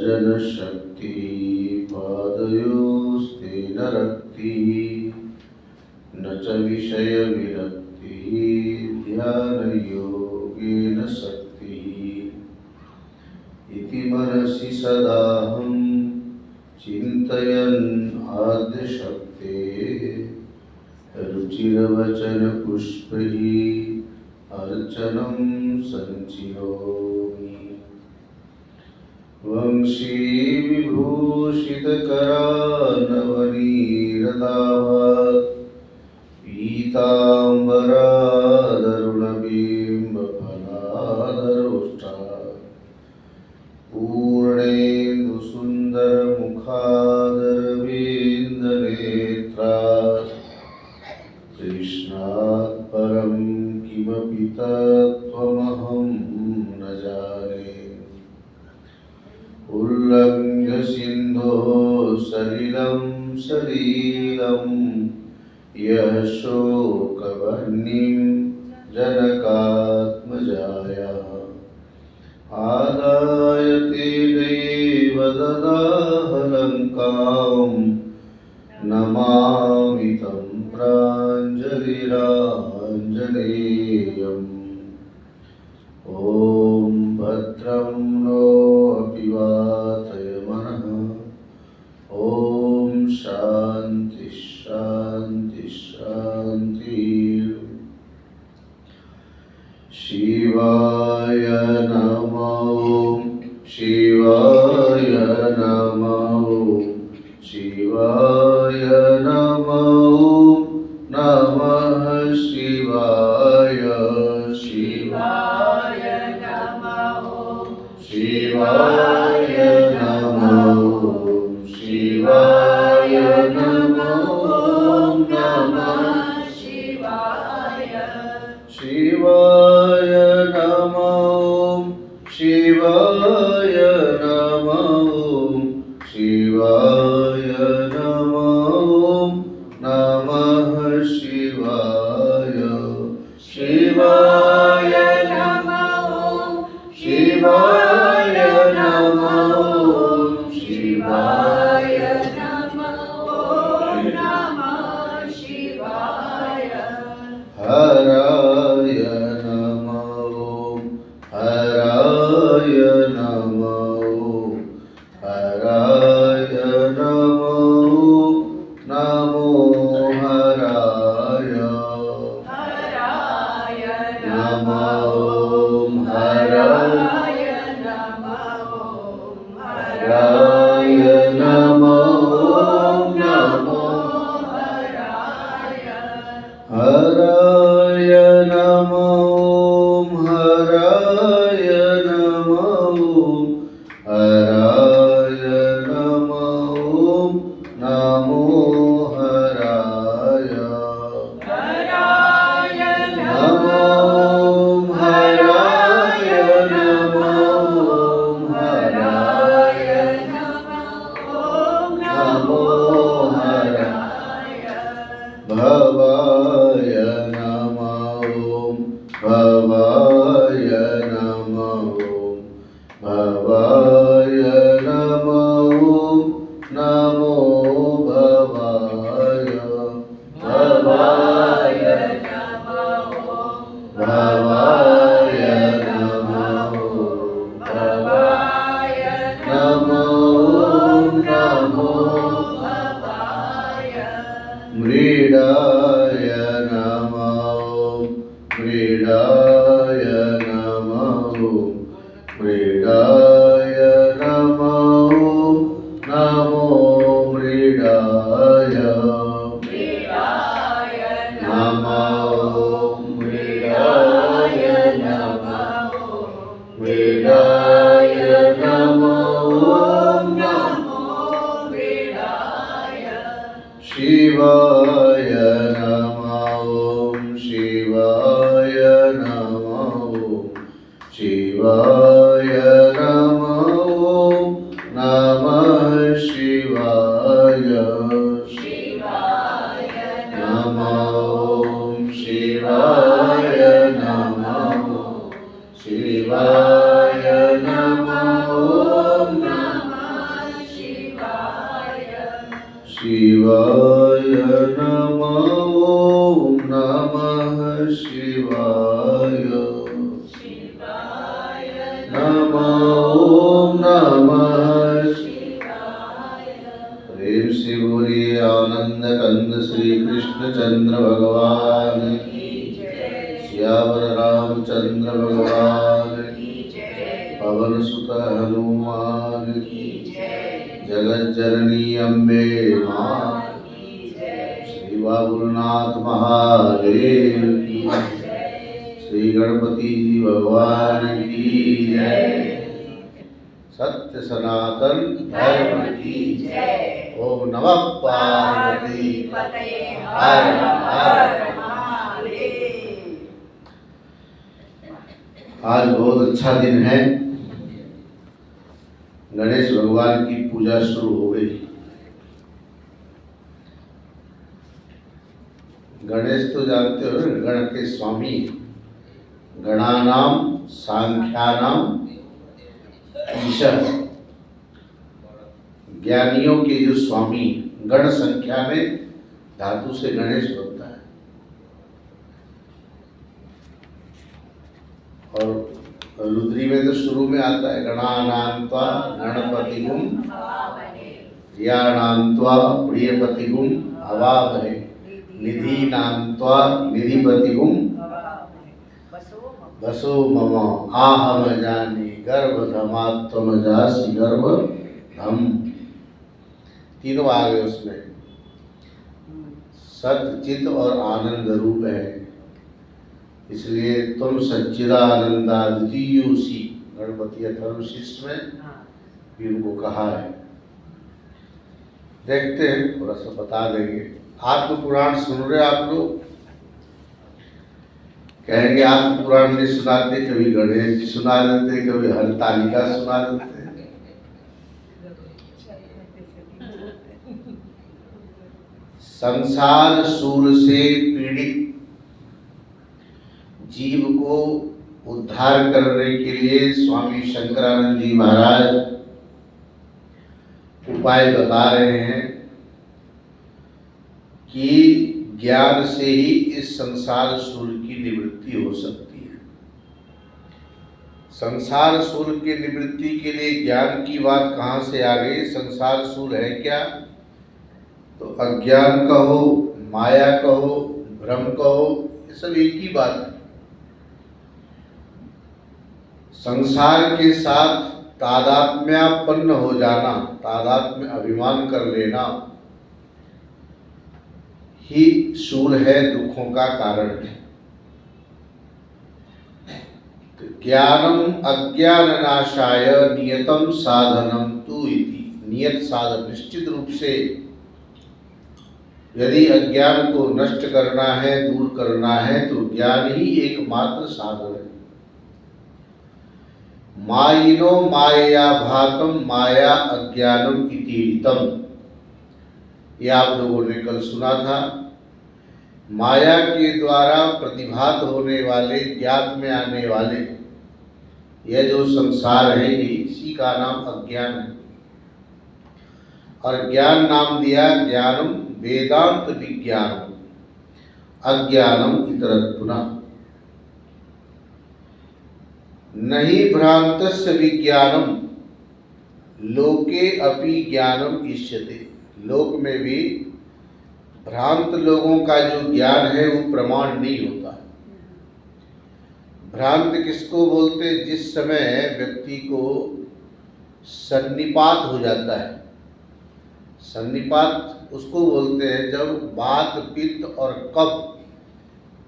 जनशक्ति पादयोस्ते न रक्ति न च विषयविरक्ति ध्यानयोगेन शक्ति इति मनसि सदाहं चिन्तयन् आद्यशक्ते रुचिरवचनपुष्पैः अर्चनं सञ्चिनोमि। वंशीविभूषितकरानवनीरदाभात् पीताम्बरादरुणबिम्बफलादरोष्टात् पूर्णेन्दुसुन्दरमुखादरविन्दनेत्रात् कृष्णात् परं किमपि तत्त्वमहं न जाने। उल्लङ्घ्य सिन्धोः सलिलं सलीलं यः शोकवर्णिं जनकात्मजायाः आदाय तेनैव ददाह लङ्कां नमामि तं प्राञ्जलिराञ्जनेयम्। ॐ भद्रं नो अपि वातयमनः। ॐ शान्ति शान्ति शान्ति। शिवाय नमः। शिवाय नमः। शिवाय नमः। नमः शिवाय। शिवाय नमः। शिवाय नमः। शिवाय नमः। नमः शिवाय। शिवाय नमः। शिवाय नमः। शिवाय नमः। नमः शिवाय। शिवाय नमः। शिवाय नमः। शिवाय नमः। नमः शिवाय। हराय नमः। हराय नमः। हराय नमः। नमो हराय। हराय नमः। हराय नमः। हराय नमः। नमो हराय। हराय नमः। हराय नमः। हराय नमः। नमो हराय। हराय नमः। हराय नमः। हराय नमः। नमो हराय। भवाय नमः। भवाय नमः। भवाय नमः। नमो भवाय। भवाय नमः। भवाय नमः। भवाय नमः। नमो भवाय। मृडाय नमः। मृडाय नमः। मृडाय नमः। नमो मृडाय। मृडाय नमः। मृडाय नमः। मृडाय नमः। नमो मृडाय। शिवाय नमः। शिवाय नमः। शिवाय नमः। नमः शिवाय। शिवाय नमः। शिवाय नमः। शिवाय नमः। नमः शिवाय नमः ओम नमः प्रेम से बोलिए आनंद कंद श्री कृष्ण चंद्र भगवान श्यावर रामचंद्र भगवान पवन सुत हनुमान जगत जननी अम्बे मां श्री बाबुलनाथ महादेव की श्री गणपति जी भगवान की जय। सत्य सनातन धर्म की जय। ओम नमः पार्वती पतये हर हर महादेव। आज बहुत अच्छा दिन है। गणेश भगवान की पूजा शुरू हो गई। गणेश तो जानते हो ना, गण के स्वामी, गणानाम सांख्यानाम ईश्वर, ज्ञानियों के जो स्वामी। गण संख्या में धातु से गणेश बनता है। और रुद्री में तो शुरू में आता है गणानान्त्वा गणपतिगुम धियानान्त्वा प्रियपतिगुम हवामहे निधीनान्त्वा निधिपतिगुम वसो मम आहम जानी गर्भधमात्म जासी गर्भधम। तीनों आ गए उसमें। सत्य चित और आनंद रूप है, इसलिए तुम सच्चिदानंदाद्वितीयोसी गणपति अथर्वशीष में भी उनको कहा है। देखते हैं, थोड़ा सा बता देंगे। आत्म पुराण सुन रहे आप लोग? कहेंगे आत्म पुराण नहीं सुनाते, कभी गणेश जी सुना देते, कभी हरतालिका सुना देते। संसार सूल से पीड़ित जीव को उद्धार करने के लिए स्वामी शंकरानंद जी महाराज उपाय बता रहे हैं कि ज्ञान से ही इस संसार सूल की निवृत्ति हो सकती है। संसार सूल की निवृत्ति के लिए ज्ञान की बात कहाँ से आ गई? संसार सूल है क्या? तो अज्ञान कहो, माया कहो, भ्रम कहो, ये सब एक ही बात है। संसार के साथ तादात्म्यापन्न हो जाना, तादात्म्य अभिमान कर लेना ही शूल है, दुखों का कारण है। तो ज्ञानम अज्ञान नाशाय नियतम साधनम तु इति। नियत साधन, निश्चित रूप से यदि अज्ञान को नष्ट करना है, दूर करना है, तो ज्ञान ही एकमात्र साधन है। मायिनो माया भातम माया अज्ञानम इतीतम, ये आप लोगों ने कल सुना था। माया के द्वारा प्रतिभात होने वाले, ज्ञात में आने वाले यह जो संसार है, इसी का नाम अज्ञान है। और ज्ञान नाम दिया ज्ञानम वेदांत विज्ञानम अज्ञानम इतरत्पुना। नहीं भ्रांतस्य विज्ञानम लोके अपि ज्ञानम इष्यते। लोक में भी भ्रांत लोगों का जो ज्ञान है वो प्रमाण नहीं होता। भ्रांत किसको बोलते? जिस समय व्यक्ति को सन्निपात हो जाता है। सन्निपात उसको बोलते हैं जब वात, पित्त और कफ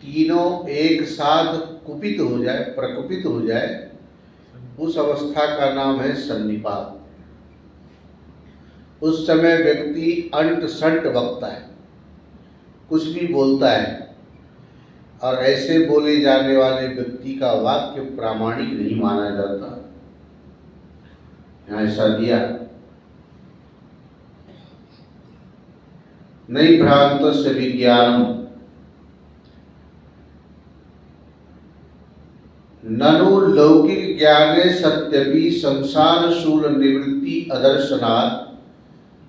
तीनों एक साथ कुपित हो जाए, प्रकुपित हो जाए, उस अवस्था का नाम है सन्निपात। उस समय व्यक्ति अंट संट बकता है, कुछ भी बोलता है, और ऐसे बोले जाने वाले व्यक्ति का वाक्य प्रामाणिक नहीं माना जाता। यहाँ ऐसा दिया। नहीं भ्रांतस्य विज्ञानम ननु लौकिक ज्ञाने सत्यपि संसार शूल निवृत्ति अदर्शनात्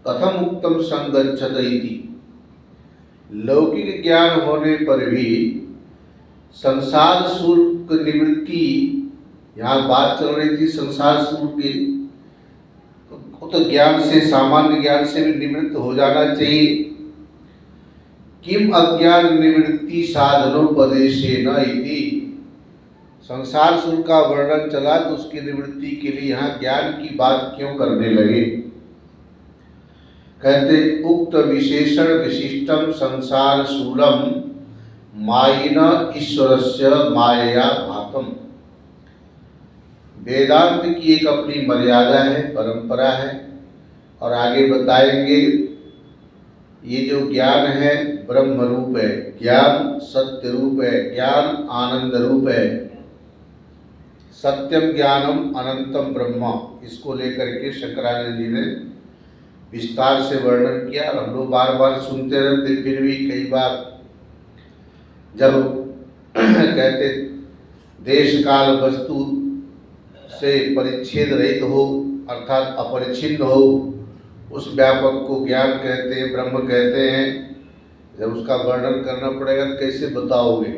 कथम उक्तम संगच्छत इति। लौकिक ज्ञान होने पर भी संसार सुख निवृत्ति, यहाँ बात चल रही थी संसार सुख की, तो ज्ञान से, सामान्य ज्ञान से भी निवृत्त हो जाना चाहिए। किम अज्ञान निवृत्ति साधनोपदेशेन इति, संसार सुख का वर्णन चला तो उसकी निवृत्ति के लिए यहाँ ज्ञान की बात क्यों करने लगे। कहते उक्त विशेषण विशिष्टम संसार शूलम मायिन ईश्वरस्य मायया भातम। वेदांत की एक अपनी मर्यादा है, परंपरा है, और आगे बताएंगे ये जो ज्ञान है ब्रह्म रूप है, ज्ञान सत्य रूप है, ज्ञान आनंद रूप है। सत्यम ज्ञानम अनंतम ब्रह्म, इसको लेकर के शंकराचार्य जी ने विस्तार से वर्णन किया। हम लोग बार बार सुनते रहते, फिर भी कई बार जब कहते देश काल वस्तु से परिच्छेद रहित हो, अर्थात अपरिच्छिन्न हो, उस व्यापक को ज्ञान कहते हैं, ब्रह्म कहते हैं। जब उसका वर्णन करना पड़ेगा तो कैसे बताओगे?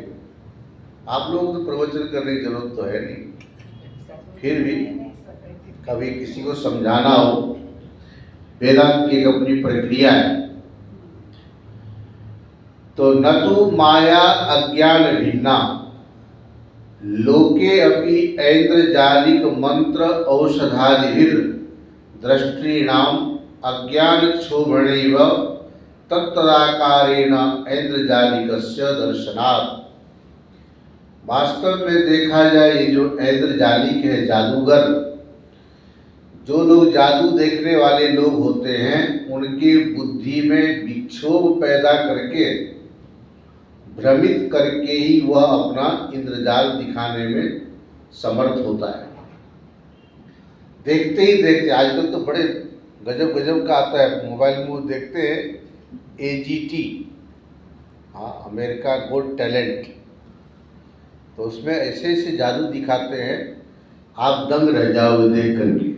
आप लोग तो प्रवचन करने की जरूरत तो है नहीं, फिर भी कभी किसी को समझाना हो, वेदांत की एक अपनी प्रक्रिया है। तो न तो माया अज्ञान भिन्ना लोके अपि ऐन्द्रजालिक मंत्र औषधादिभिर दृष्टॄणाम अज्ञान क्षोभणैव तत्तदाकारेण ऐन्द्रजालिकस्य दर्शनात्। वास्तव में देखा जाए ये जो ऐन्द्रजालिक है, जादूगर, जो लोग जादू देखने वाले लोग होते हैं, उनके बुद्धि में विक्षोभ पैदा करके, भ्रमित करके ही वह अपना इंद्रजाल दिखाने में समर्थ होता है। देखते ही देखते, आजकल तो बड़े गजब गजब का आता है, मोबाइल में वो देखते हैं AGT, हाँ, अमेरिका गोट टैलेंट, तो उसमें ऐसे ऐसे जादू दिखाते हैं, आप दंग रह जाओगे देख करके।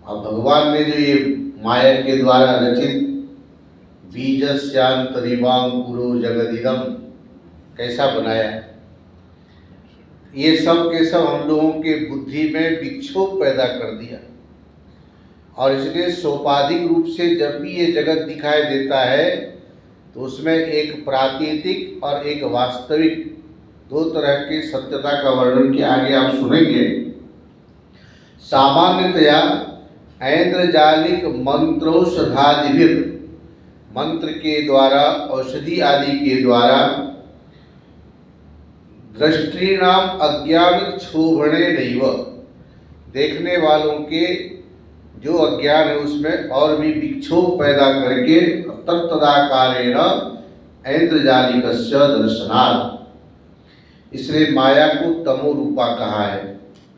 अब भगवान ने जो ये माया के द्वारा रचित बीजस्यांतरिवांकुरो जगदिदम कैसा बनाया, ये सब के सब हम लोगों के बुद्धि में विक्षोभ पैदा कर दिया। और इसलिए सोपाधिक रूप से जब भी ये जगत दिखाई देता है तो उसमें एक प्रातीतिक और एक वास्तविक दो तरह की सत्यता का वर्णन किया। आगे आप सुनेंगे। सामान्यतया ऐन्द्रजालिक मंत्रौषधादिभिर, मंत्र के द्वारा, औषधि आदि के द्वारा, दृष्टॄणाम अज्ञान क्षोभणे नैव, देखने वालों के जो अज्ञान है उसमें और भी विक्षोभ पैदा करके तत्तदाकारेण ऐन्द्रजालिकस्य दर्शनात्। इसलिए माया को तमो रूपा कहा है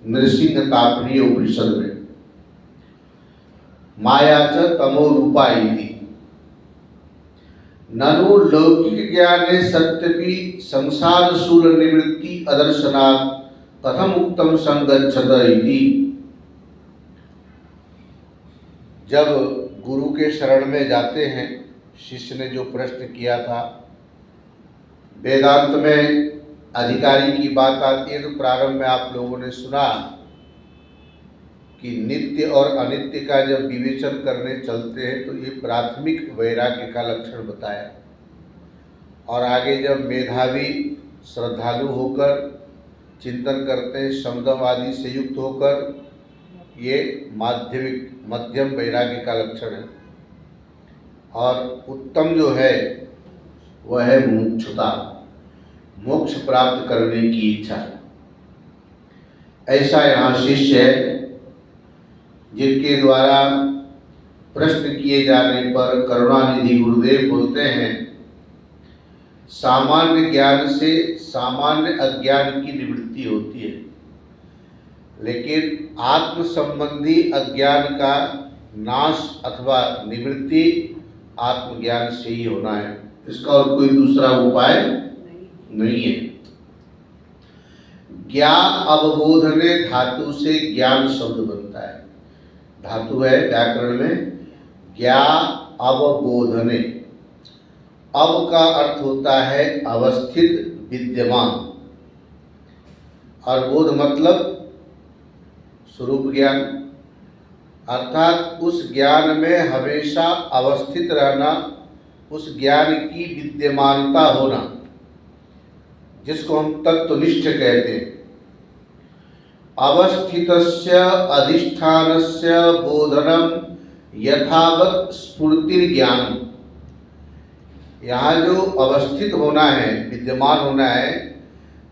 नृसिंह तापनीय उपनिषद में, माया च तमो रूपा इति। ननु लौकिक ज्ञाने सत्यपि संसार शूल निवृत्ति अदर्शनात् कथम उक्तम संगच्छत इति। जब गुरु के शरण में जाते हैं, शिष्य ने जो प्रश्न किया था, वेदांत में अधिकारी की बात आती है तो प्रारंभ में आप लोगों ने सुना कि नित्य और अनित्य का जब विवेचन करने चलते हैं तो ये प्राथमिक वैराग्य का लक्षण बताया। और आगे जब मेधावी श्रद्धालु होकर चिंतन करते हैं, शमदम से युक्त होकर, ये माध्यमिक मध्यम वैराग्य का लक्षण है। और उत्तम जो है वह है मुमुक्षुता, मोक्ष प्राप्त करने की इच्छा। ऐसा यहाँ शिष्य है जिनके द्वारा प्रश्न किए जाने पर करुणानिधि गुरुदेव बोलते हैं, सामान्य ज्ञान से सामान्य अज्ञान की निवृत्ति होती है, लेकिन आत्म संबंधी अज्ञान का नाश अथवा निवृत्ति आत्मज्ञान से ही होना है। इसका और कोई दूसरा उपाय नहीं है। ज्ञान अवबोधने धातु से ज्ञान शब्द बनता है, धातु है व्याकरण में ज्ञा अवबोधने, अब का अर्थ होता है अवस्थित, विद्यमान, और बोध मतलब स्वरूप ज्ञान, अर्थात उस ज्ञान में हमेशा अवस्थित रहना, उस ज्ञान की विद्यमानता होना, जिसको हम तत्वनिष्ठ कहते हैं। अवस्थितस्य अधिष्ठानस्य बोधनम यथावत स्फूर्तिर्ज्ञानम। यहाँ जो अवस्थित होना है, विद्यमान होना है,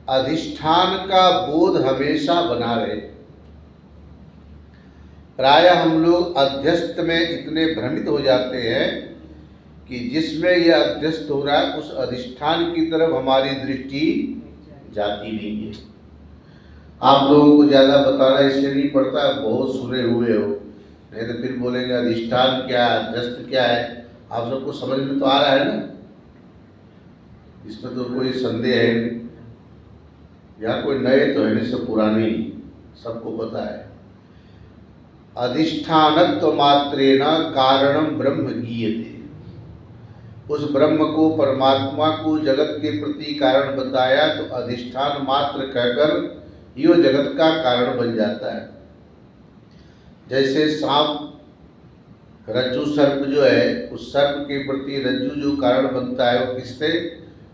अधिष्ठान का बोध हमेशा बना रहे। प्राय हम लोग अध्यस्त में इतने भ्रमित हो जाते हैं कि जिसमें यह अध्यस्त हो रहा है उस अधिष्ठान की तरफ हमारी दृष्टि जाती नहीं है। आप लोगों को ज़्यादा बताना इसलिए नहीं पड़ता, बहुत सुने हुए हो, नहीं तो फिर बोलेंगे अधिष्ठान क्या है, अध्यस्त क्या है। आप सबको समझ में तो आ रहा है ना, इसमें तो कोई संदेह है नहीं। यहाँ कोई नए तो है नहीं, सब पुराने ही, सबको पता है। अधिष्ठानत्व मात्रेण कारणम ब्रह्म गीयते। उस ब्रह्म को, परमात्मा को जगत के प्रति कारण बताया तो अधिष्ठान मात्र कहकर यो जगत का कारण बन जाता है। जैसे सांप, रज्जु सर्प जो है, उस सर्प के प्रति रज्जु जो कारण बनता है वो किससे?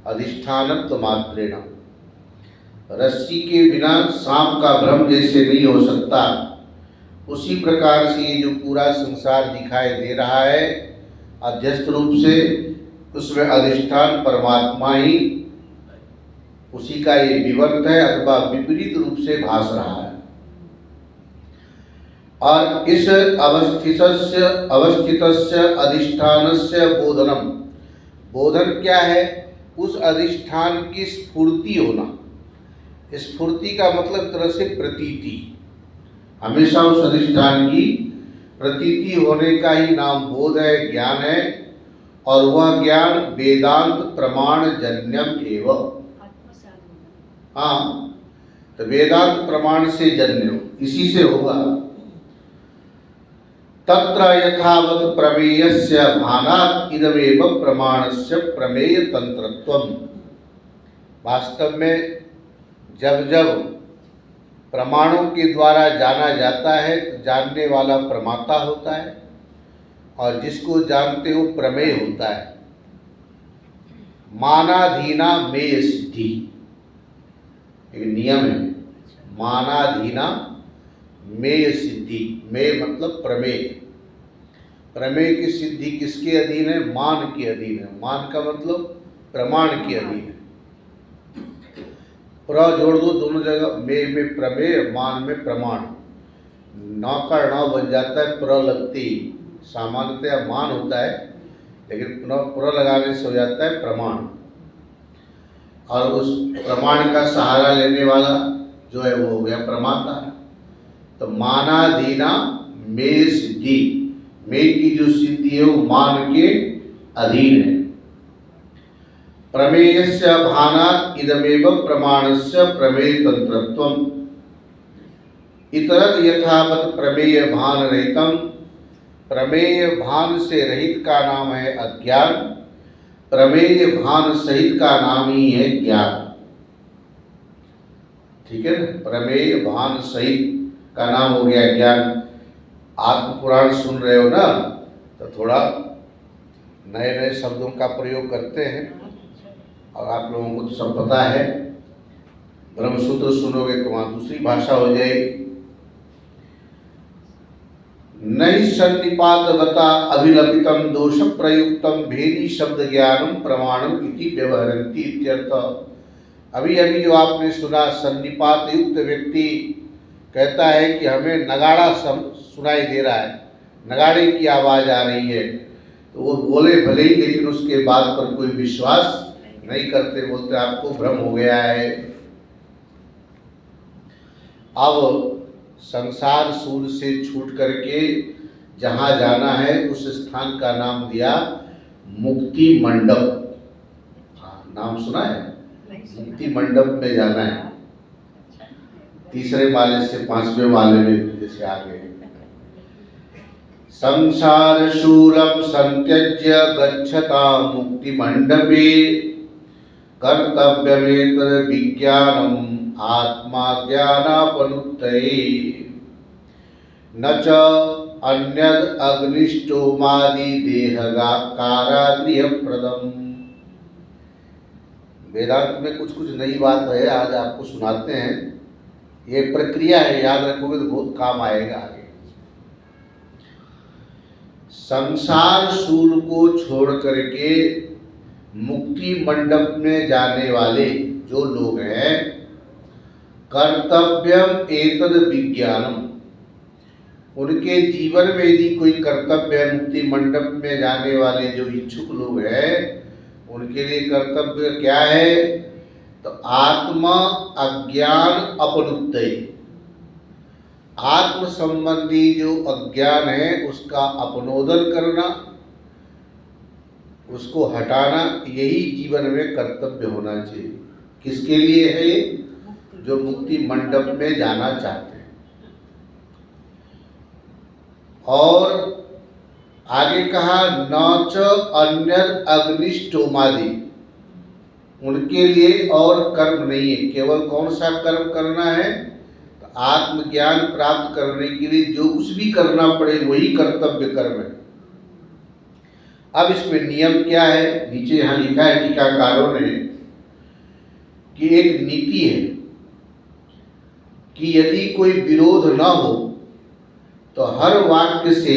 अधिष्ठानत्व मात्रेण। रस्सी के बिना सांप का भ्रम जैसे नहीं हो सकता, उसी प्रकार से ये जो पूरा संसार दिखाई दे रहा है अध्यस्त रूप से, उसमें अधिष्ठान परमात्मा ही, उसी का ये विवर्त है अथवा विपरीत रूप से भास रहा है। और इस अवस्थितस्य अधिष्ठानस्य बोधनम, बोधन क्या है? उस अधिष्ठान की स्फूर्ति होना। स्फूर्ति का मतलब तरह से प्रतीति, हमेशा उस अधिष्ठान की प्रतीति होने का ही नाम बोध है, ज्ञान है। और वह ज्ञान वेदांत प्रमाण जन्यम एवं, हाँ, तो वेदांत प्रमाण से जन्य, इसी से होगा। तत्र यथावत प्रमेयस्य भानात् इदमेव प्रमाणस्य प्रमेय तंत्रत्वम्। वास्तव में जब जब प्रमाणों के द्वारा जाना जाता है तो जानने वाला प्रमाता होता है, और जिसको जानते हो प्रमेय होता है। मानाधीना मेय सिद्धि, एक नियम है, मानाधीना मेय सिद्धि। मेय मतलब प्रमेय। प्रमेय की सिद्धि किसके अधीन है? मान के अधीन है। मान का मतलब प्रमाण के अधीन है। प्र जोड़ दो दोनों जगह, मेय में प्रमेय, मान में प्रमाण। नौ का ण बन जाता है प्र लगते ही। सामान्यतया मान होता है, लेकिन प्र लगाने से हो जाता है प्रमाण। और उस प्रमाण का सहारा लेने वाला जो है वो हो गया प्रमाता। तो मानाधीना मेय सिद्धि, मेय की जो सिद्धि है वो मान के अधीन है। प्रमेयस्य भानात् इदमेव प्रमाणस्य प्रमेय तंत्रत्वम्। इतरत यथावत प्रमेय भान रहितम, प्रमेय भान से रहित का नाम है अज्ञान, प्रमेय भान सहित का नाम ही है ज्ञान। ठीक है ना? प्रमेय भान सहित का नाम हो गया ज्ञान। आत्म पुराण सुन रहे हो ना, तो थोड़ा नए नए शब्दों का प्रयोग करते हैं, और आप लोगों को तो सब पता है। ब्रह्मसूत्र सुनोगे तो वहाँ दूसरी भाषा हो जाएगी। नई सन्निपातवता अभिलपितम दोष प्रयुक्तम भेदी शब्द ज्ञानम प्रमाणम इति व्यवहरन्ति इत्यर्थ। अभी अभी जो आपने सुना, सन्निपात युक्त व्यक्ति कहता है कि हमें नगाड़ा सुनाई दे रहा है, नगाड़े की आवाज़ आ रही है, तो वो बोले भले ही, लेकिन उसके बात पर कोई विश्वास नहीं करते, बोलते आपको भ्रम हो गया है। अब संसार सूर से छूट करके जहाँ जाना है उस स्थान का नाम दिया मुक्ति मंडप। नाम सुना है? मुक्ति मंडप में जाना है, तीसरे माले से 5वें माले में जैसे आ गए। संसार शूलम संत्यज्य गच्छता मुक्ति मंडपे कर्तव्यमेतद् विज्ञानम आत्मा ज्ञानापनुत्तये न च अन्यद् अग्निष्टोमादि देहगा कारागृहप्रदम्। वेदांत में कुछ कुछ नई बात है, आज आपको सुनाते हैं। ये प्रक्रिया है, याद रखोगे तो बहुत काम आएगा आगे। संसार शूल को छोड़ करके मुक्ति मंडप में जाने वाले जो लोग हैं, कर्तव्यम एतद् विज्ञानम, उनके जीवन में यदि कोई कर्तव्य है, मुक्ति मंडप में जाने वाले जो इच्छुक लोग हैं उनके लिए कर्तव्य क्या है? तो आत्मा अज्ञान अपनुत्तये, आत्म संबंधी जो अज्ञान है उसका अपनोदन करना, उसको हटाना, यही जीवन में कर्तव्य होना चाहिए। किसके लिए है ये? जो मुक्ति मंडप में जाना चाहते हैं। और आगे कहा न च अन्यद् अग्निष्टोमादि, उनके लिए और कर्म नहीं है। केवल कौन सा कर्म करना है? तो आत्मज्ञान प्राप्त करने के लिए जो कुछ भी करना पड़े वही कर्तव्य कर्म है। अब इसमें नियम क्या है? नीचे यहाँ लिखा है टीकाकारों ने कि एक नीति है कि यदि कोई विरोध न हो तो हर वाक्य से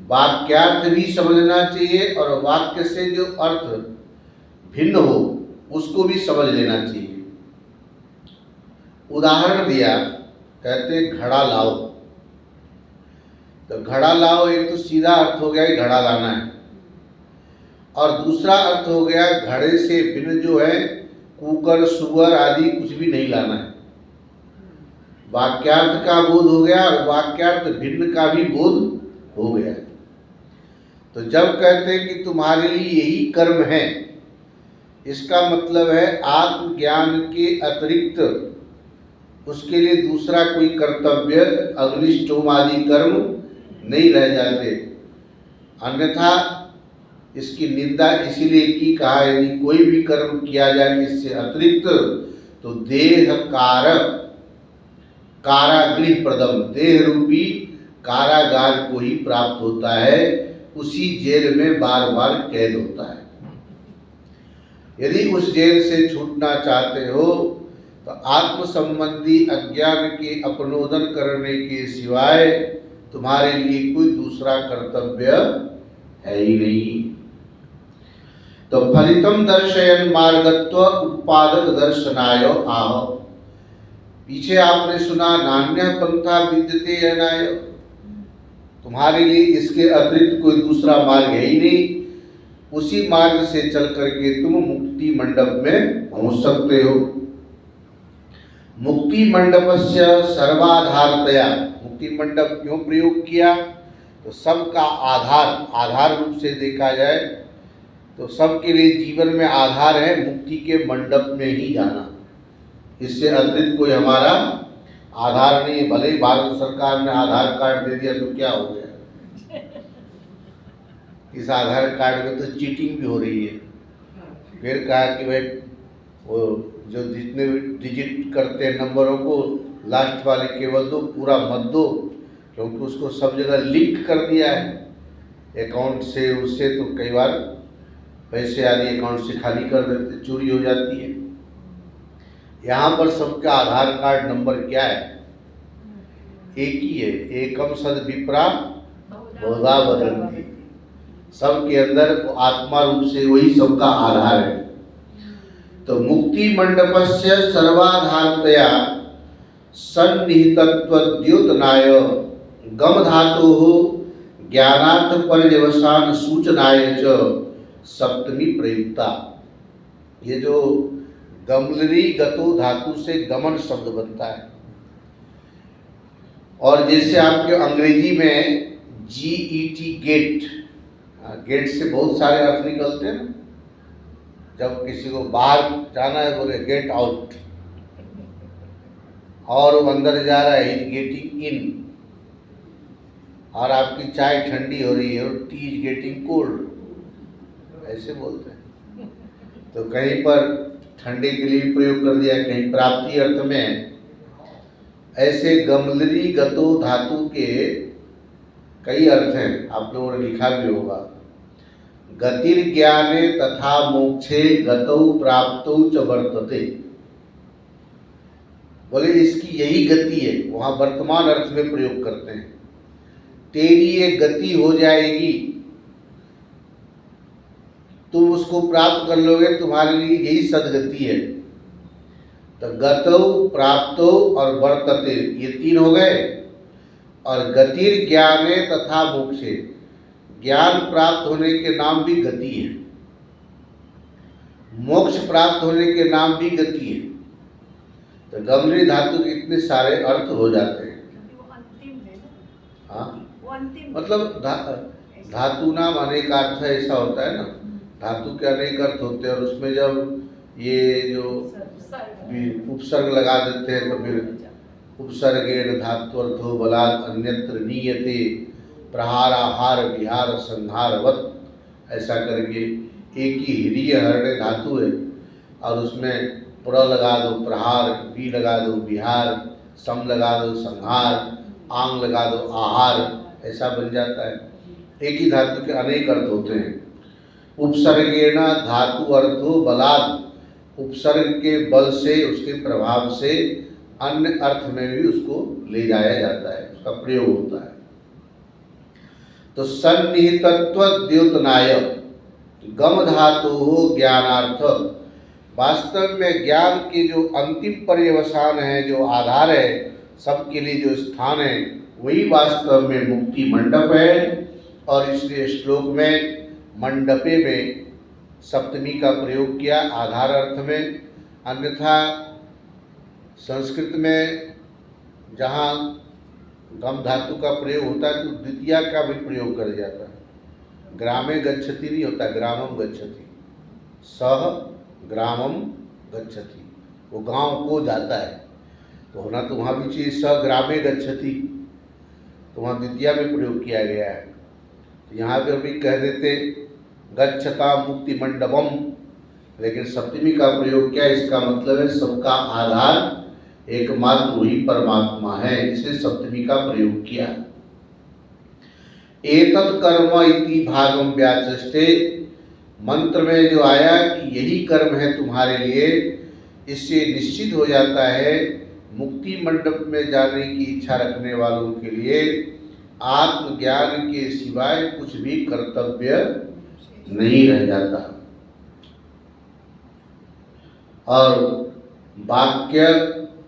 वाक्यार्थ भी समझना चाहिए और वाक्य से जो अर्थ भिन्न हो उसको भी समझ लेना चाहिए। उदाहरण दिया, कहते घड़ा लाओ, तो घड़ा लाओ एक तो सीधा अर्थ हो गया कि घड़ा लाना है, और दूसरा अर्थ हो गया घड़े से भिन्न जो है कुकर सुअर आदि कुछ भी नहीं लाना है। वाक्यार्थ का बोध हो गया और वाक्यार्थ भिन्न का भी बोध हो गया। तो जब कहते हैं कि तुम्हारे लिए यही कर्म है, इसका मतलब है आत्मज्ञान के अतिरिक्त उसके लिए दूसरा कोई कर्तव्य अग्निष्टोम आदि कर्म नहीं रह जाते। अन्यथा इसकी निंदा इसीलिए की, कहा यदि कोई भी कर्म किया जाए इससे अतिरिक्त तो देह कारागृह प्रदम, देह रूपी कारागार को ही प्राप्त होता है, उसी जेल में बार बार कैद होता है। यदि उस जेल से छूटना चाहते हो तो आत्म संबंधी अज्ञान के अपनोदन करने के सिवाय तुम्हारे लिए कोई दूसरा कर्तव्य है ही नहीं। तो फलितम दर्शयन मार्गत्व उत्पादक दर्शनाय आह। पीछे आपने सुना नान्य पंथा विद्यते अनाय, तुम्हारे लिए इसके अतिरिक्त कोई दूसरा मार्ग है ही नहीं। उसी मार्ग से चल करके तुम मुक्ति मंडप में पहुंच सकते हो। मुक्ति मंडपस्य सर्वाधारतया, मुक्ति मंडप क्यों प्रयोग किया? तो सबका आधार रूप से देखा जाए तो सबके लिए जीवन में आधार है मुक्ति के मंडप में ही जाना। इससे अतिरिक्त कोई हमारा आधार नहीं है। भले ही भारत सरकार ने आधार कार्ड दे दिया तो क्या हो गया? इस आधार कार्ड में तो चीटिंग भी हो रही है। फिर कहा कि भाई वो जो जितने भी डिजिट करते हैं नंबरों को, लास्ट वाले केवल दो, पूरा मत दो, क्योंकि उसको सब जगह लिंक कर दिया है अकाउंट से। उससे तो कई बार पैसे आदि अकाउंट से खाली कर देते, चोरी हो जाती है। यहाँ पर सबका आधार कार्ड नंबर क्या है? एक ही है, एकम सद विप्रा बहुधा वदन्ति। सबके अंदर आत्मा रूप से वही सबका आधार है। तो मुक्ति मंडपस्य सर्वाधारतया सन्निहितत्वद्योतनाय गम धातोः ज्ञानार्थ पर्यवसान सूचनाय च सप्तमी प्रयुक्ता। ये जो गमलरी गतो धातु से गमन शब्द बनता है, और जैसे आपके अंग्रेजी में GET गेट, गेट से बहुत सारे अर्थ निकलते हैं ना। जब किसी को बाहर जाना है बोले गेट आउट, और वो अंदर जा रहा है गेटिंग इन। और आपकी चाय ठंडी हो रही है और टी इज गेटिंग कोल्ड, ऐसे बोलते हैं। तो कहीं पर ठंडे के लिए प्रयोग कर दिया, कहीं प्राप्ति अर्थ में। ऐसे गमलरी गतो धातु के कई अर्थ हैं, आप लोगों ने लिखा भी होगा। गतिर्ज्ञाने तथा मोक्षे गतौ प्राप्तौ च वर्तते, बोले इसकी यही गति है, वहां वर्तमान अर्थ में प्रयोग करते हैं। तेरी ये गति हो जाएगी, तुम उसको प्राप्त कर लोगे, तुम्हारे लिए यही सदगति है। तो गतौ, प्राप्तो और वर्तते, ये तीन हो गए। और गतिर ज्ञाने तथा मोक्षे, ज्ञान प्राप्त होने के नाम भी गति है, मोक्ष प्राप्त होने के नाम भी गति है। तो गमरी धातु के इतने सारे अर्थ हो जाते हैं। हाँ, मतलब धातु नाम अनेक अर्थ है, ऐसा होता है ना, धातु के अनेक अर्थ होते हैं। और उसमें जब ये जो उपसर्ग लगा देते हैं तो फिर उपसर्गेण धात्वर्थो बलात् अन्यत्र नीयते प्रहाराहार विहार संहारवत, ऐसा करके एक ही हिरीय हरणे धातु है और उसमें प्र लगा दो प्रहार, वी लगा दो विहार, सम लगा दो संहार, आंग लगा दो आहार, ऐसा बन जाता है। एक ही धातु के अनेक अर्थ होते हैं। उपसर्गेण धातु अर्थो बलात्, उपसर्ग के बल से, उसके प्रभाव से अन्य अर्थ में भी उसको ले जाया जाता है, उसका प्रयोग होता है। तो सन्निहितत्व द्योतनाय गम धातु हो ज्ञानार्थ, वास्तव में ज्ञान के जो अंतिम पर्यवसान है, जो आधार है, सबके लिए जो स्थान है, वही वास्तव में मुक्ति मंडप है। और इसलिए श्लोक में मंडपे में सप्तमी का प्रयोग किया आधार अर्थ में। अन्यथा संस्कृत में जहाँ गम धातु का प्रयोग होता है तो द्वितीया का भी प्रयोग कर जाता है। ग्रामे गच्छति नहीं होता, ग्रामम गच्छति, सह ग्रामम गच्छति, वो गांव को जाता है। तो होना तो वहाँ भी चीज स ग्रामे गच्छति, तो वहाँ द्वितीया में प्रयोग किया गया है। तो यहाँ पर भी कह देते गच्छता मुक्ति मंडपम, लेकिन सप्तमी का प्रयोग क्या, इसका मतलब है सबका आधार एकमात्र वही परमात्मा है, इसे सप्तमी का प्रयोग किया। एतत् कर्म इति भागम व्याचष्टे, मंत्र में जो आया कि यही कर्म है तुम्हारे लिए, इससे निश्चित हो जाता है मुक्ति मंडप में जाने की इच्छा रखने वालों के लिए आत्मज्ञान के सिवाय कुछ भी कर्तव्य नहीं रह जाता। और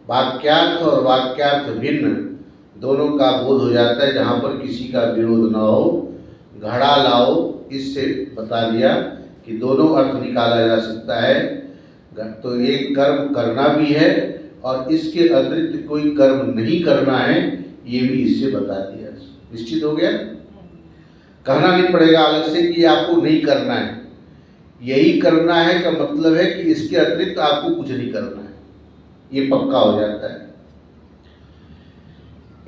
वाक्यार्थ और वाक्यार्थ भिन्न दोनों का बोध हो जाता है। जहाँ पर किसी का विरोध न हो, घड़ा लाओ, इससे बता दिया कि दोनों अर्थ निकाला जा सकता है। तो एक कर्म करना भी है और इसके अतिरिक्त कोई कर्म नहीं करना है, ये भी इससे बता दिया। निश्चित हो गया, कहना नहीं पड़ेगा अलग से कि आपको नहीं करना है, यही करना है का मतलब है कि इसके अतिरिक्त आपको कुछ नहीं करना है, ये पक्का हो जाता है।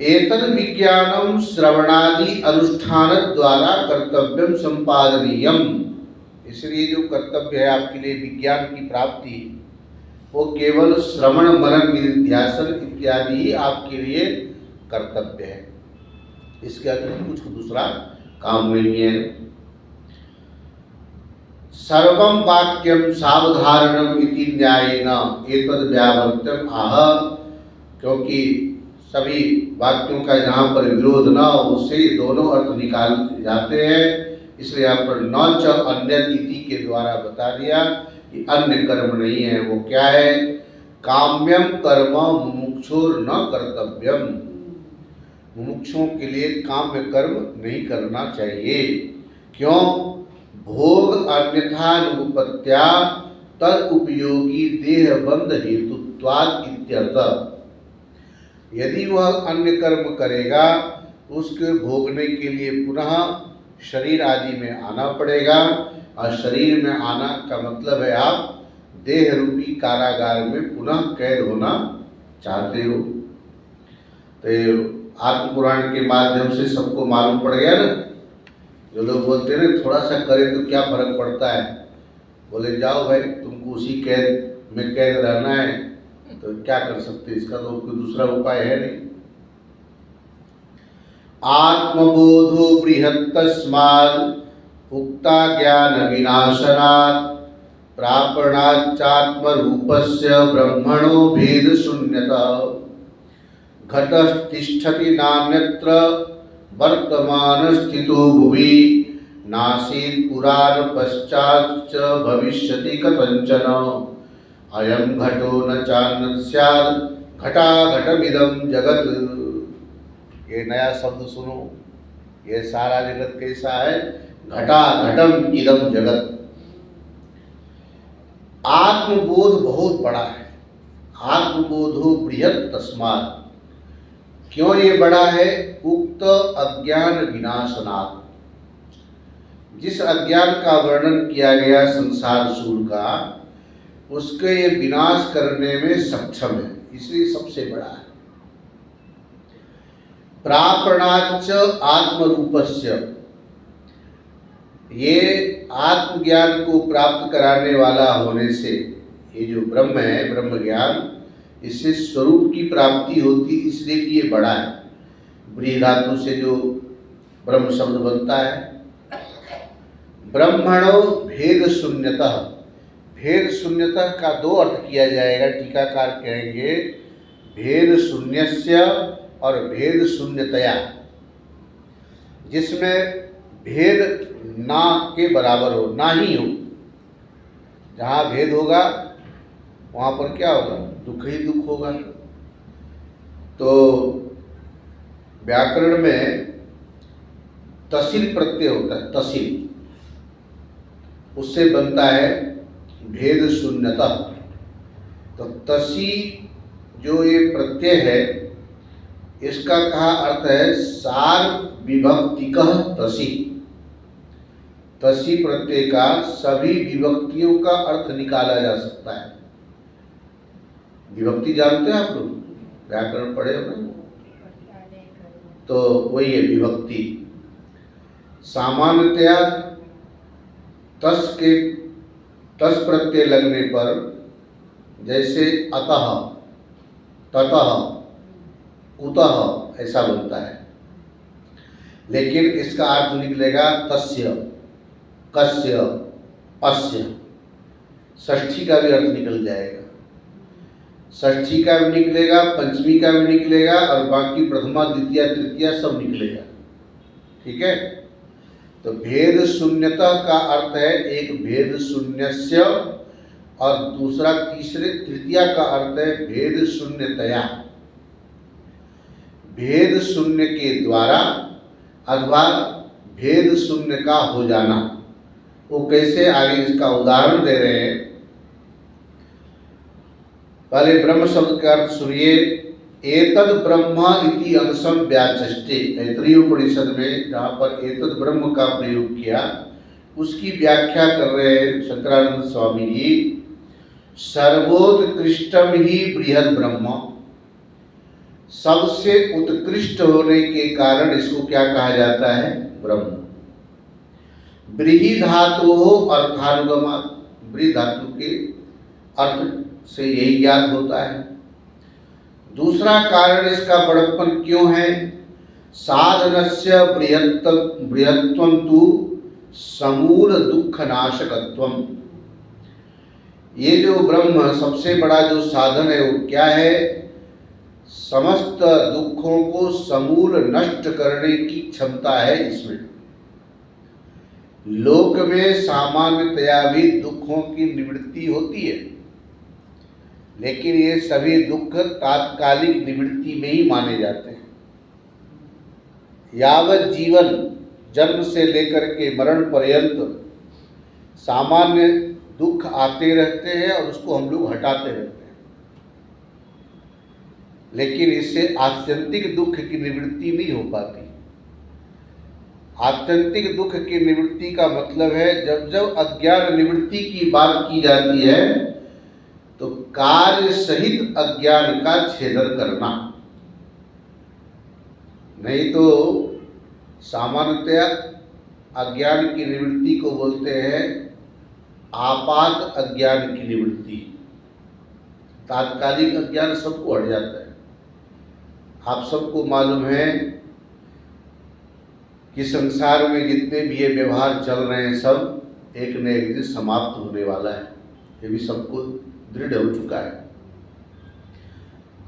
एतद् विज्ञानम श्रवणादि अनुष्ठान द्वारा कर्तव्यम संपादनीयम, इसलिए जो कर्तव्य है आपके लिए विज्ञान की प्राप्ति, वो केवल श्रवण मनन निधिध्यासन इत्यादि ही आपके लिए कर्तव्य है, इसके अतिरिक्त कुछ दूसरा काम नहीं है। सर्वं वाक्यम सावधारणम इति न्यायेन एतद् व्यावर्त्यम आह, क्योंकि सभी वाक्यों का जहाँ पर विरोध न हो उससे दोनों अर्थ निकाल जाते हैं, इसलिए यहाँ पर न च अन्य इति के द्वारा बता दिया कि अन्य कर्म नहीं है। वो क्या है, काम्यम कर्म मुमुक्षुर न कर्तव्यम, मुमुक्षुओं के लिए काम्य कर्म नहीं करना चाहिए। क्यों, भोग अन्यथानुपत्या तद उपयोगी देह बंध हेतुत्वात् इत्यर्थ। यदि वह अन्य कर्म करेगा उसके भोगने के लिए पुनः शरीर आदि में आना पड़ेगा, और शरीर में आना का मतलब है आप देह रूपी कारागार में पुनः कैद होना चाहते हो। तो आत्म पुराण के माध्यम से सबको मालूम पड़ गया ना। जो लोग बोलते हैं ना थोड़ा सा करें तो क्या फर्क पड़ता है, बोले जाओ भाई, तुमको उसी कैद में कैद रहना है तो क्या कर सकते, इसका तो कोई दूसरा उपाय है नहीं। आत्मबोधो बृहत्तस्मात् उक्ता ज्ञान विनाशनात् प्रापणाच्चात्म रूपस्य ब्रह्मणो भेद शून्यतः घटस्तिष्ठति नान्यत्र वर्तमान स्थितो भुवि नासीत् पुराण पश्चाच्च भविष्यति कथंचन अयं घटो न चान्यत् स्यात् घटाघटमिदं जगत्। ये नया शब्द सुनो, ये सारा जगत कैसा है, घटाघटम इदम जगत। आत्मबोध बहुत बड़ा है, आत्मबोधो बृहत् तस्मात्। क्यों ये बड़ा है, उक्त अज्ञान विनाशनात्, जिस अज्ञान का वर्णन किया गया संसार सूर का, उसके ये विनाश करने में सक्षम है, इसलिए सबसे बड़ा है। प्रापणाच्च आत्मरूपस्य, ये आत्मज्ञान को प्राप्त कराने वाला होने से, ये जो ब्रह्म है, ब्रह्म ज्ञान, इससे स्वरूप की प्राप्ति होती, इसलिए कि ये बड़ा है। ब्रीह धातु से जो ब्रह्म शब्द बनता है। ब्रह्मणो भेद शून्यतः, भेद शून्यतः का दो अर्थ किया जाएगा, टीकाकार कहेंगे भेद शून्यस्य और भेद शून्यतया, जिसमें भेद ना के बराबर हो, ना ही हो। जहाँ भेद होगा वहाँ पर क्या होगा, दुख ही दुख होगा। तो व्याकरण में तसिल प्रत्यय होता है, तसिल, उससे बनता है भेद शून्यता। तो तसी जो ये प्रत्यय है, इसका कहा अर्थ है सार विभक्तिकः तसी। तसी प्रत्यय का सभी विभक्तियों का अर्थ निकाला जा सकता है। विभक्ति जानते हैं आप लोग, व्याकरण पढ़े हो ना, तो वही है विभक्ति। सामान्यतया तस प्रत्यय लगने पर, जैसे अतः, ततः, कुतः ऐसा बनता है, लेकिन इसका अर्थ निकलेगा तस्य, कस्य, अस्य। षष्ठी का भी अर्थ निकल जाएगा, षष्ठी का भी निकलेगा, पंचमी का भी निकलेगा, और बाकी प्रथमा द्वितीया तृतीया सब निकलेगा। ठीक है। तो भेद शून्यता का अर्थ है एक भेद शून्यस्य, और दूसरा तीसरे तृतीया का अर्थ है भेद शून्यतया। भेद शून्य के द्वारा अथवा भेद शून्य का हो जाना। वो कैसे, आगे इसका उदाहरण दे रहे हैं। पहले ब्रह्म शब्द का अर्थ सुनिए। एतद ब्रह्म इति अंशम व्याचष्टे, तैत्तिरीय उपनिषद में जहाँ पर एतद ब्रह्म का प्रयोग किया, उसकी व्याख्या कर रहे हैं शंकरानंद स्वामी जी। सर्वोत्कृष्टम ही बृहद ब्रह्म, सबसे उत्कृष्ट होने के कारण इसको क्या कहा जाता है, ब्रह्म। ब्रीहि धातु हो अर्थानुगमा, ब्रीहि धातु के अर्थ से यही ज्ञात होता है। दूसरा कारण इसका बड़प्पन क्यों है, साधनस्य बृहत्त्वं तु समूल दुख नाशकत्वम। ये जो ब्रह्म सबसे बड़ा जो साधन है वो क्या है, समस्त दुखों को समूल नष्ट करने की क्षमता है इसमें। लोक में सामान्यतया भी दुखों की निवृत्ति होती है, लेकिन ये सभी दुख तात्कालिक निवृत्ति में ही माने जाते हैं। यावत जीवन, जन्म से लेकर के मरण पर्यंत सामान्य दुख आते रहते हैं और उसको हम लोग हटाते रहते हैं, लेकिन इससे आत्यंतिक दुख की निवृत्ति नहीं हो पाती। आत्यंतिक दुख की निवृत्ति का मतलब है जब जब अज्ञान निवृत्ति की बात की जाती है तो कार्य सहित अज्ञान का छेदन करना। नहीं तो सामान्यतया अज्ञान की निवृत्ति को बोलते हैं आपात अज्ञान की निवृत्ति। तात्कालिक अज्ञान सबको हट जाता है। आप सबको मालूम है कि संसार में जितने भी ये व्यवहार चल रहे हैं सब एक न एक दिन समाप्त होने वाला है। ये भी सबको दृढ़ हो चुका है।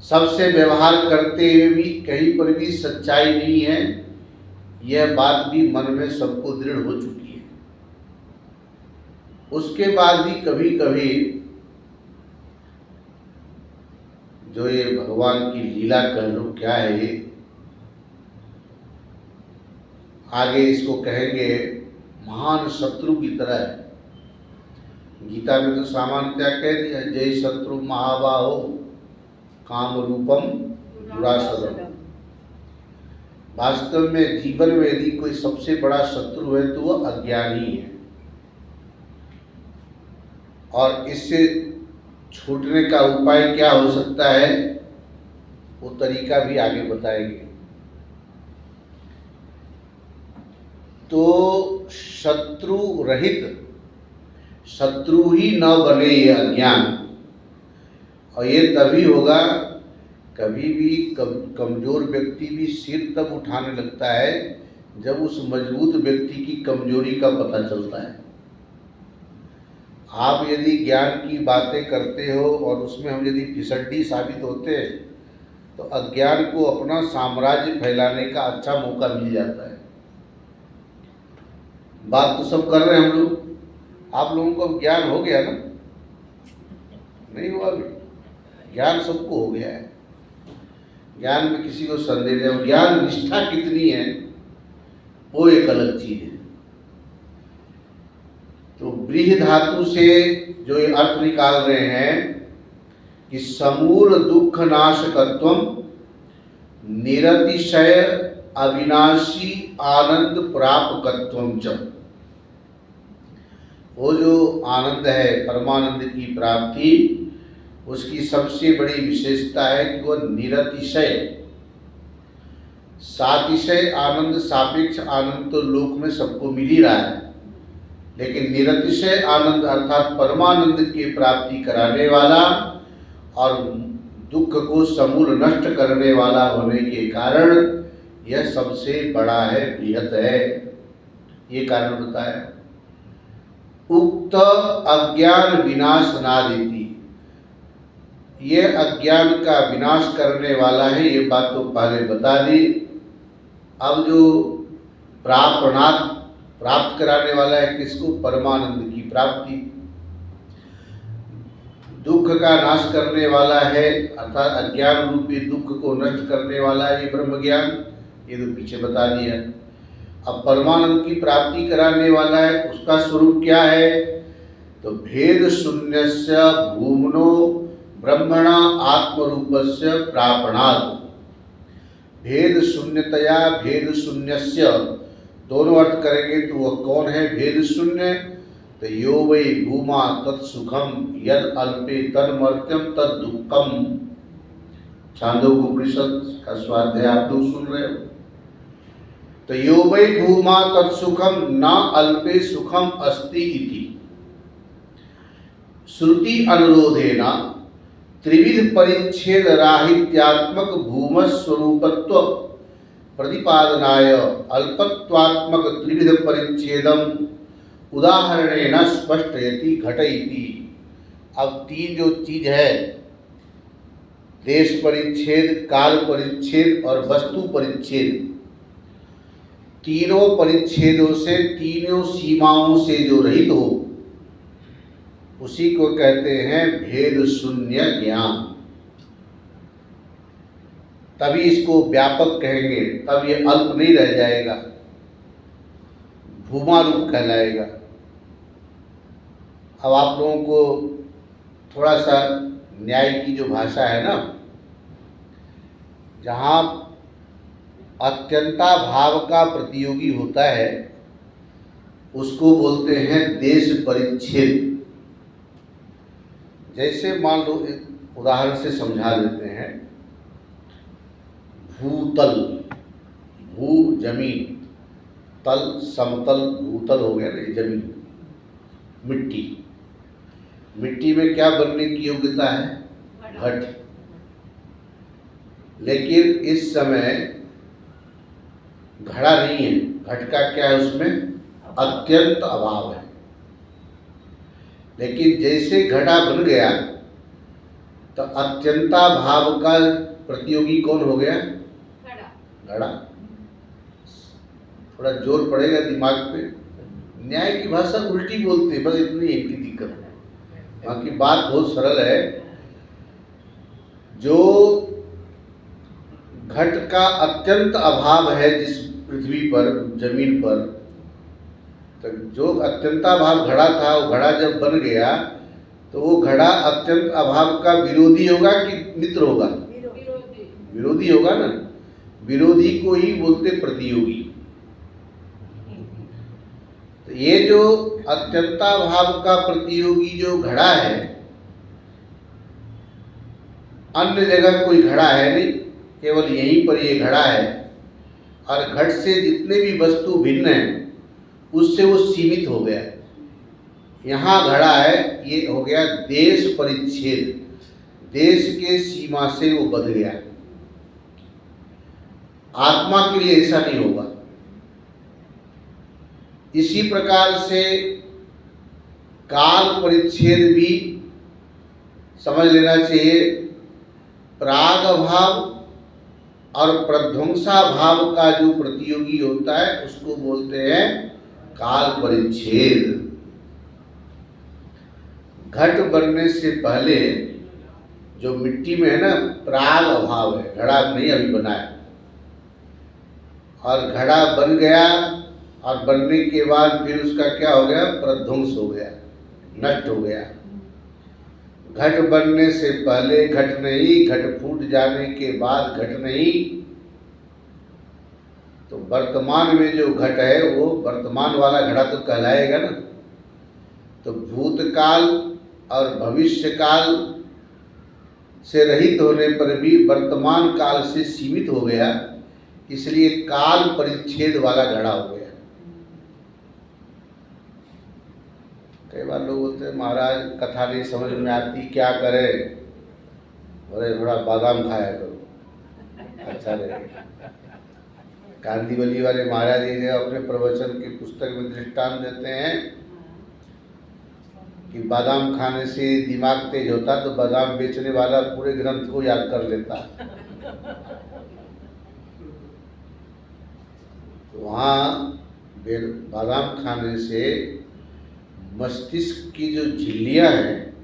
सबसे व्यवहार करते हुए भी कहीं पर भी सच्चाई नहीं है, यह बात भी मन में सबको दृढ़ हो चुकी है। उसके बाद भी कभी कभी जो ये भगवान की लीला कह लो, क्या है ये, आगे इसको कहेंगे महान शत्रु की तरह है। गीता में तो सामान्यतया कह दिया, जय शत्रु महाबाहो काम रूपम दुरासदम। वास्तव में जीवन में यदि कोई सबसे बड़ा शत्रु है तो वह अज्ञानी है। और इससे छूटने का उपाय क्या हो सकता है, वो तरीका भी आगे बताएंगे। तो शत्रु रहित, शत्रु ही न बने ये अज्ञान। और ये तभी होगा, कभी भी कमजोर व्यक्ति भी सिर तब उठाने लगता है जब उस मजबूत व्यक्ति की कमजोरी का पता चलता है। आप यदि ज्ञान की बातें करते हो और उसमें हम यदि फिसड्डी साबित होते हैं तो अज्ञान को अपना साम्राज्य फैलाने का अच्छा मौका मिल जाता है। बात तो सब कर रहे हैं हम लोग। आप लोगों को अब ज्ञान हो गया ना? नहीं हुआ अभी? ज्ञान सबको हो गया है। ज्ञान में किसी को संदेह नहीं। ज्ञान निष्ठा कितनी है वो एक अलग चीज है। तो ब्रीह धातु से जो ये अर्थ निकाल रहे हैं कि समूल दुख नाशकत्वम निरतिशय अविनाशी आनंद प्रापकत्वम च। वो जो आनंद है, परमानंद की प्राप्ति, उसकी सबसे बड़ी विशेषता है कि वह निरतिशय। सातिशय आनंद, सापेक्ष आनंद तो लोक में सबको मिल ही रहा है, लेकिन निरतिशय आनंद अर्थात परमानंद की प्राप्ति कराने वाला और दुख को समूल नष्ट करने वाला होने के कारण यह सबसे बड़ा है, बृहत है। ये कारण बताया। उक्त अज्ञान विनाश नादिति, ये अज्ञान का विनाश करने वाला है। ये बात तो पहले बता दी। अब जो प्राप्त कराने वाला है किसको? परमानंद की प्राप्ति। दुख का नाश करने वाला है अर्थात अज्ञान रूपी दुख को नष्ट करने वाला है ये ब्रह्म ज्ञान। ये तो पीछे बता दिया। अब परमानंद की प्राप्ति कराने वाला है, उसका स्वरूप क्या है? तो भेद शून्यस्य भूमनो ब्रह्मणा आत्मरूपस्य प्रापणात्। भेद शून्यतया भेद शून्यस्य दोनों अर्थ करेंगे तो वह कौन है भेद शून्य? तो यो वै भूमा तत्सुखम यद अल्पे तन्मर्त्यम तद दुःखम। छांदोग्योपनिषद का स्वाध्याय आप लोग सुन रहे हो। तो यो वै भूमा तत्सुखम न अल्पे सुखम अस्ति इति श्रुति अनुरोधेन त्रिविध परिच्छेद राहित्यात्मक भूमस्वरूपत्व प्रतिपादनाय अल्पत्वात्मक त्रिविध परिच्छेदम उदाहरणेन स्पष्टयति घटयति। अब तीन जो चीज है, देश परिच्छेद, काल परिच्छेद और वस्तु परिच्छेद, तीनों परिच्छेदों से, तीनों सीमाओं से जो रहित हो उसी को कहते हैं भेद शून्य ज्ञान। तभी इसको व्यापक कहेंगे, तब ये अल्प नहीं रह जाएगा, भूमा रूप कहलाएगा। अब आप लोगों को थोड़ा सा न्याय की जो भाषा है ना, जहाँ अत्यंता भाव का प्रतियोगी होता है उसको बोलते हैं देश परिच्छेद। जैसे मान लो एक उदाहरण से समझा देते हैं, भूतल भू जमीन, तल समतल, भूतल हो गया ना ये जमीन। मिट्टी, मिट्टी में क्या बनने की योग्यता है? घट। लेकिन इस समय घड़ा नहीं है, घट का क्या है उसमें? अत्यंत अभाव है। लेकिन जैसे घड़ा बन गया तो अत्यंता भाव का प्रतियोगी कौन हो गया? घड़ा। थोड़ा जोर पड़ेगा दिमाग पे। न्याय की भाषा उल्टी बोलते हैं, बस इतनी एक ही दिक्कत है, बाकी बात बहुत सरल है। जो घट का अत्यंत अभाव है जिस पृथ्वी पर, जमीन पर, तो जो अत्यंताभाव घड़ा था वो घड़ा जब बन गया तो वो घड़ा अत्यंत अभाव का विरोधी होगा कि मित्र होगा? विरोधी होगा ना। विरोधी को ही बोलते प्रतियोगी। तो ये जो अत्यंताभाव का प्रतियोगी जो घड़ा है, अन्य जगह कोई घड़ा है नहीं, केवल यहीं पर ये घड़ा है। और घट से जितने भी वस्तु भिन्न हैं उससे वो सीमित हो गया। यहाँ घड़ा है, ये हो गया देश परिच्छेद, देश के सीमा से वो बंध गया। आत्मा के लिए ऐसा नहीं होगा। इसी प्रकार से काल परिच्छेद भी समझ लेना चाहिए। प्राग भाव और प्रध्वंसा भाव का जो प्रतियोगी होता है उसको बोलते हैं काल परिच्छेद। घट बनने से पहले जो मिट्टी में है ना, प्राग अभाव है, घड़ा नहीं अभी बना है। और घड़ा बन गया और बनने के बाद फिर उसका क्या हो गया? प्रध्वंस हो गया, नष्ट हो गया। घट बनने से पहले घट नहीं, घट फूट जाने के बाद घट नहीं। तो वर्तमान में जो घट है वो वर्तमान वाला घड़ा तो कहलाएगा ना। तो भूतकाल और भविष्य काल से रहित होने पर भी वर्तमान काल से सीमित हो गया, इसलिए काल परिच्छेद वाला घड़ा हो गया। कई बार लोग बोलते हैं महाराज कथा नहीं समझ में आती, क्या करें? बोले थोड़ा बादाम खाया करो, अच्छा रहेगा। कांदीवली वाले महाराज जी अपने प्रवचन की पुस्तक में दृष्टांत देते हैं कि बादाम खाने से दिमाग तेज होता, तो बादाम बेचने वाला पूरे ग्रंथ को याद कर लेता। वहाँ बादाम खाने से मस्तिष्क की जो झिल्लियाँ हैं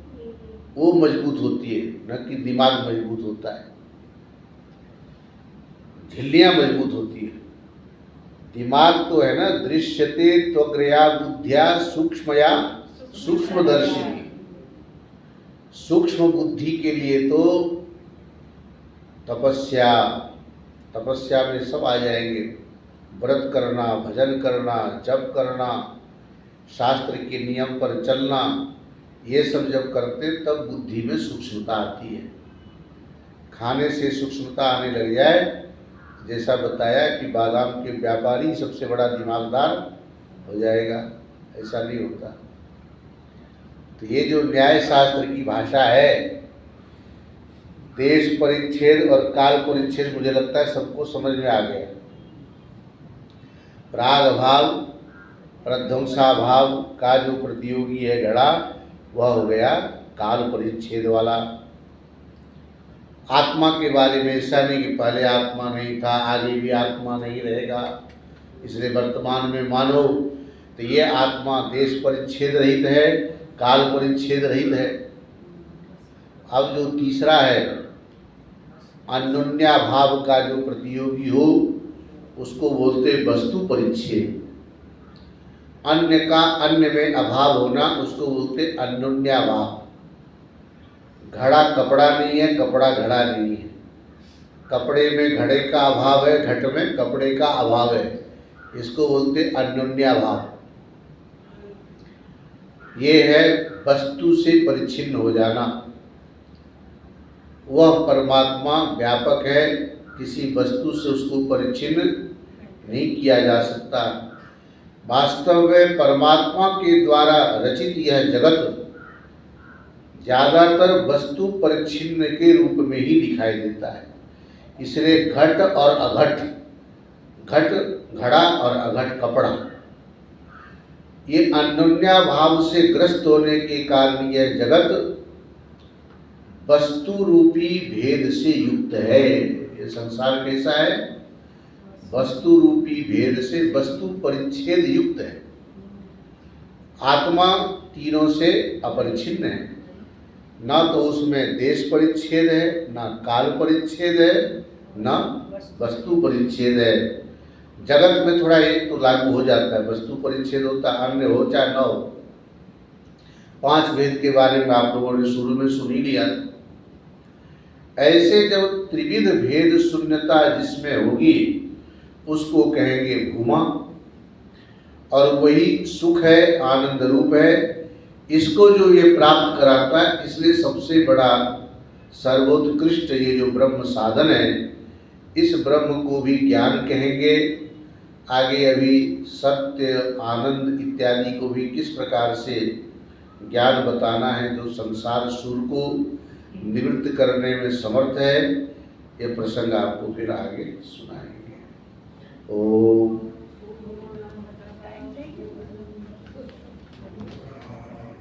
वो मजबूत होती है, न कि दिमाग मजबूत होता है। झिल्लियाँ मजबूत होती है। दिमाग तो है ना, दृश्यते त्वग्रया बुद्धिया सूक्ष्मया सूक्ष्मदर्शिनी। सूक्ष्म बुद्धि के लिए तो तपस्या, तपस्या में सब आ जाएंगे। व्रत करना, भजन करना, जप करना, शास्त्र के नियम पर चलना, ये सब जब करते तब बुद्धि में सूक्ष्मता आती है। खाने से सूक्ष्मता आने लग जाए, जैसा बताया कि बादाम के व्यापारी सबसे बड़ा दिमागदार हो जाएगा, ऐसा नहीं होता। तो ये जो न्याय शास्त्र की भाषा है, देश परिच्छेद और काल परिच्छेद, मुझे लगता है सबको समझ में आ गया। प्राग भाव, प्रध्वंसा भाव का जो प्रतियोगी है घड़ा, वह हो गया काल परिच्छेद वाला। आत्मा के बारे में ऐसा नहीं कि पहले आत्मा नहीं था, आगे भी आत्मा नहीं रहेगा, इसलिए वर्तमान में मानो तो ये आत्मा देश परिच्छेद रहित है, काल परिच्छेद रहित है। अब जो तीसरा है अन्योन्या भाव का जो प्रतियोगी हो, उसको बोलते वस्तु परिच्छेद। अन्य का अन्य में अभाव होना, उसको बोलते अन्योन्या भाव। घड़ा कपड़ा नहीं है, कपड़ा घड़ा नहीं है। कपड़े में घड़े का अभाव है, घट में कपड़े का अभाव है, इसको बोलते अन्योन्या भाव। ये है वस्तु से परिच्छिन्न हो जाना। वह परमात्मा व्यापक है, किसी वस्तु से उसको परिच्छिन्न नहीं किया जा सकता। वास्तव में परमात्मा के द्वारा रचित यह जगत ज़्यादातर वस्तु परिच्छिन्न के रूप में ही दिखाई देता है। इसलिए घट और अघट, घट घड़ा और अघट कपड़ा, ये अन्योन्याभाव से ग्रस्त होने के कारण यह जगत वस्तु रूपी भेद से युक्त है। ये संसार कैसा है? वस्तु रूपी भेद से वस्तु परिच्छेद युक्त है। आत्मा तीनों से अपरिच्छिन्न है, ना तो उसमें देश परिच्छेद है, ना काल परिच्छेद है, ना वस्तु परिच्छेद है। जगत में थोड़ा एक तो लागू हो जाता है, वस्तु परिच्छेद होता है, अन्य हो चाहे न हो। 5 भेद के बारे में आप लोगों ने शुरू में सुन ही लिया था। ऐसे जब त्रिविध भेद शून्यता जिसमें होगी उसको कहेंगे भूमा, और वही सुख है, आनंद रूप है। इसको जो ये प्राप्त कराता है, इसलिए सबसे बड़ा सर्वोत्कृष्ट ये जो ब्रह्म साधन है, इस ब्रह्म को भी ज्ञान कहेंगे। आगे अभी सत्य, आनंद इत्यादि को भी किस प्रकार से ज्ञान बताना है जो संसार सुर को निवृत्त करने में समर्थ है, ये प्रसंग आपको फिर आगे सुनाएंगे। ओम